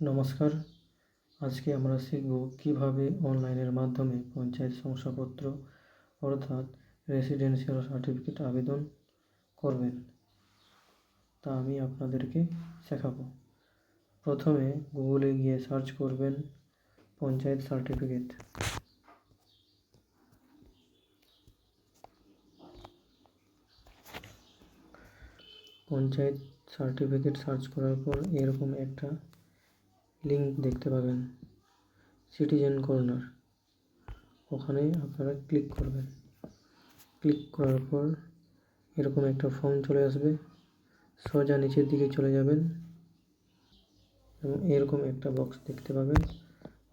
নমস্কার। আজকে আমরা শিখব কিভাবে অনলাইনের মাধ্যমে পঞ্চায়েত শংসাপত্র অর্থাৎ রেসিডেন্সিয়াল সার্টিফিকেট আবেদন করবেন, তা আমি আপনাদেরকে শেখাবো। প্রথমে গুগলে গিয়ে সার্চ করবেন panchayat certificate. Panchayat certificate search করার পর এরকম একটা লিঙ্ক দেখতে পাবেন, সিটিজেন কর্নার। ওখানে আপনারা ক্লিক করবেন। ক্লিক করার পর এরকম একটা ফর্ম চলে আসবে। সোজা নিচের দিকে চলে যাবেন এবং এরকম একটা বক্স দেখতে পাবেন,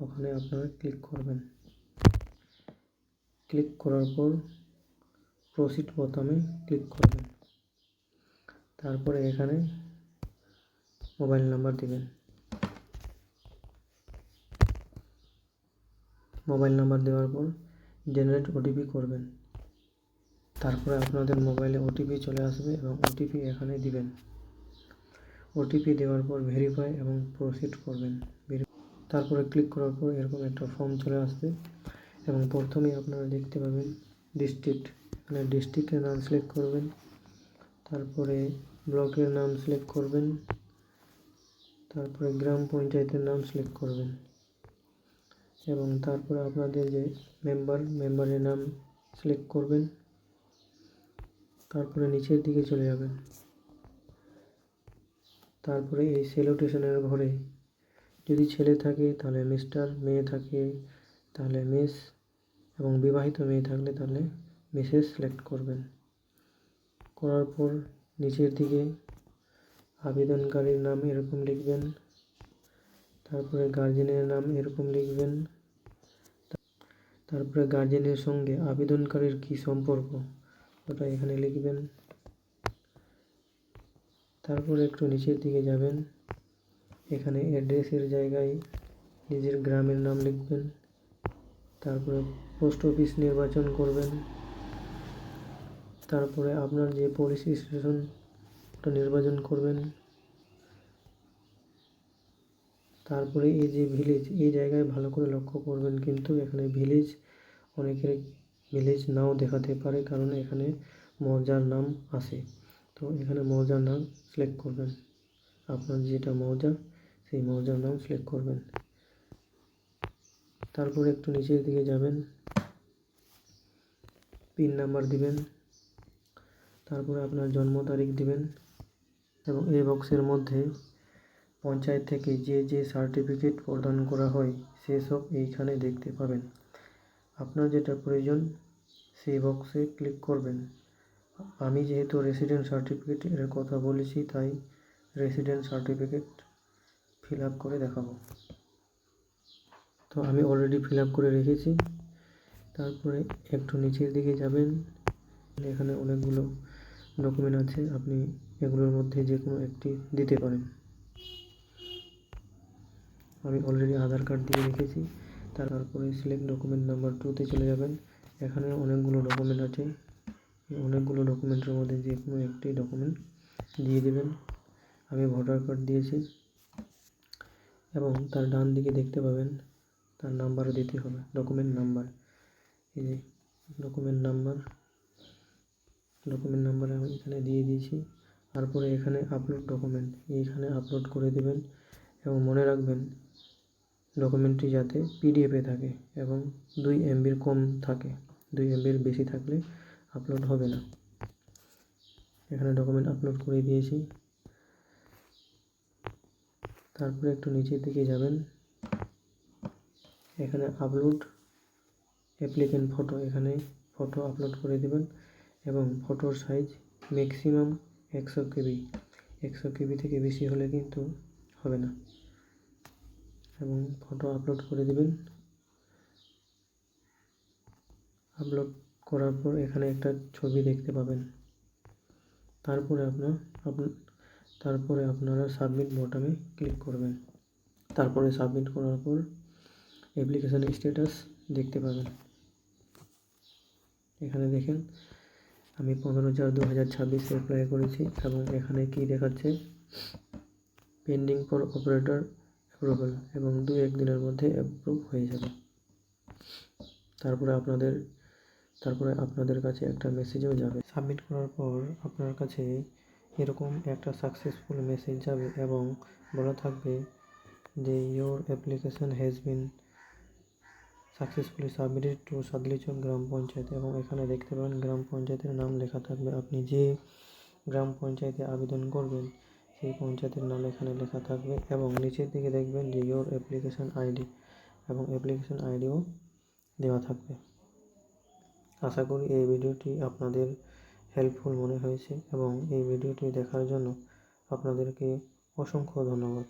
ওখানে আপনারা ক্লিক করবেন। ক্লিক করার পর প্রসিড বোতামে ক্লিক করবেন। তারপরে এখানে মোবাইল নাম্বার দিবেন। মোবাইল নাম্বার দেওয়ার পর জেনারেট ওটিপি করবেন। তারপরে আপনাদের মোবাইলে ওটিপি চলে আসবে এবং ওটিপি এখানে দিবেন। ওটিপি দেওয়ার পর ভেরিফাই এবং প্রসিড করবেন। তারপরে ক্লিক করার পর এরকম একটা ফর্ম চলে আসবে এবং প্রথমেই আপনারা দেখতে পাবেন ডিস্ট্রিক্ট। এখানে ডিস্ট্রিক্টের নাম সিলেক্ট করবেন, তারপরে ব্লকের নাম সিলেক্ট করবেন, তারপরে গ্রাম পঞ্চায়েতের নাম সিলেক্ট করবেন এবং তারপরে আপনাদের যে মেম্বারের নাম সিলেক্ট করবেন। তারপরে নিচের দিকে চলে যাবেন। তারপরে এই সেলোটেশনের ঘরে যদি ছেলে থাকে তাহলে মিস্টার, মেয়ে থাকে তাহলে মিস এবং বিবাহিত মেয়ে থাকলে তাহলে মিসেস সিলেক্ট করবেন। করার পর নিচের দিকে আবেদনকারীর নাম এরকম লিখবেন, তারপরে গার্জেনের নাম এরকম লিখবেন, তারপরে গার্জেনের সঙ্গে আবেদনকারীর কী সম্পর্ক ওটা এখানে লিখবেন। তারপরে একটু নিচের দিকে যাবেন, এখানে অ্যাড্রেসের জায়গায় নিজের গ্রামের নাম লিখবেন, তারপরে পোস্ট অফিস নির্বাচন করবেন, তারপরে আপনার যে পুলিশ স্টেশন ওটা নির্বাচন করবেন। তারপরে এই যে ভিলেজ, এই জায়গায় ভালো করে লক্ষ্য করবেন, কিন্তু এখানে ভিলেজ অনেকের ভিলেজ নাও দেখাতে পারে, কারণ এখানে মৌজার নাম আসে। তো এখানে মৌজার নাম সিলেক্ট করবেন। আপনার যেটা মৌজা সেই মৌজার নাম সিলেক্ট করবেন। তারপরে একটু নিচের দিকে যাবেন, পিন নাম্বার দিবেন, তারপরে আপনার জন্ম তারিখ দিবেন এবং এই বক্সের মধ্যে পঞ্চায়েত থেকে যে সার্টিফিকেট প্রদান করা হয় সেসব এইখানে দেখতে পাবেন। আপনার যেটা প্রয়োজন সেই বক্সে ক্লিক করবেন। আমি যেহেতু রেসিডেন্ট সার্টিফিকেটের কথা বলেছি তাই রেসিডেন্ট সার্টিফিকেট ফিল আপ করে দেখাবো। তো আমি অলরেডি ফিল আপ করে রেখেছি। তারপরে একটু নিচের দিকে যাবেন, এখানে অনেকগুলো ডকুমেন্ট আছে, আপনি এগুলোর মধ্যে যে কোনো একটি দিতে পারেন। আমি অলরেডি আধার কার্ড দিয়ে রেখেছি। তারপরে সিলেক্ট ডকুমেন্ট নাম্বার 2তে চলে যাবেন। এখানে অনেকগুলো ডকুমেন্ট আছে, অনেকগুলো ডকুমেন্টের মধ্যে যে কোনো একটি ডকুমেন্ট দিয়ে দেবেন। আমি ভোটার কার্ড দিয়েছি এবং তার ডান দিকে দেখতে পাবেন তার নাম্বারও দিতে হবে, ডকুমেন্ট নাম্বার। এই যে ডকুমেন্ট নাম্বার আমি এখানে দিয়ে দিয়েছি। তারপরে এখানে আপলোড ডকুমেন্ট, এইখানে আপলোড করে দেবেন এবং মনে রাখবেন ডকুমেন্টটি যাতে পিডিএফে থাকে এবং 2 MBর কম থাকে, 2 MBর বেশি থাকলে আপলোড হবে না। এখানে ডকুমেন্ট আপলোড করে দিয়েছি। তারপরে একটু নিচের দিকে যাবেন, এখানে আপলোড অ্যাপ্লিকেন্ট ফটো, এখানে ফটো আপলোড করে দেবেন এবং ফটোর সাইজ ম্যাক্সিমাম 100 KB। 100 KB থেকে বেশি হলে কিন্তু হবে না এবং ফটো আপলোড করে দেবেন। আপলোড করার পর এখানে একটা ছবি দেখতে পাবেন। তারপরে আপনারা সাবমিট বোতামে ক্লিক করবেন। তারপরে সাবমিট করার পর অ্যাপ্লিকেশন স্ট্যাটাস দেখতে পাবেন। এখানে দেখেন আমি 15/4/2026 অ্যাপ্লাই করেছি এবং এখানে কি দেখাচ্ছে পেন্ডিং ফর অপারেটর শুরু হলো এবং 2-1 দিনের মধ্যে অ্যাপ্রুভ হয়ে যাবে। তারপরে আপনাদের কাছে একটা মেসেজও যাবে। সাবমিট করার পর আপনার কাছে এরকম একটা সাকসেসফুল মেসেজ যাবে এবং বলা থাকবে যে your application has been successfully submitted to Sadlichak গ্রাম পঞ্চায়েত, এবং এখানে দেখতে পাবেন গ্রাম পঞ্চায়েতের নাম লেখা থাকবে। আপনি যে গ্রাম পঞ্চায়েতে আবেদন করবেন সেই পঞ্চায়েতের নাম এখানে লেখা থাকবে এবং নিচের দিকে দেখবেন যে ইয়োর অ্যাপ্লিকেশন আইডি এবং অ্যাপ্লিকেশন আইডিও দেওয়া থাকবে। আশা করি এই ভিডিওটি আপনাদের হেল্পফুল মনে হয়েছে এবং এই ভিডিওটি দেখার জন্য আপনাদেরকে অসংখ্য ধন্যবাদ।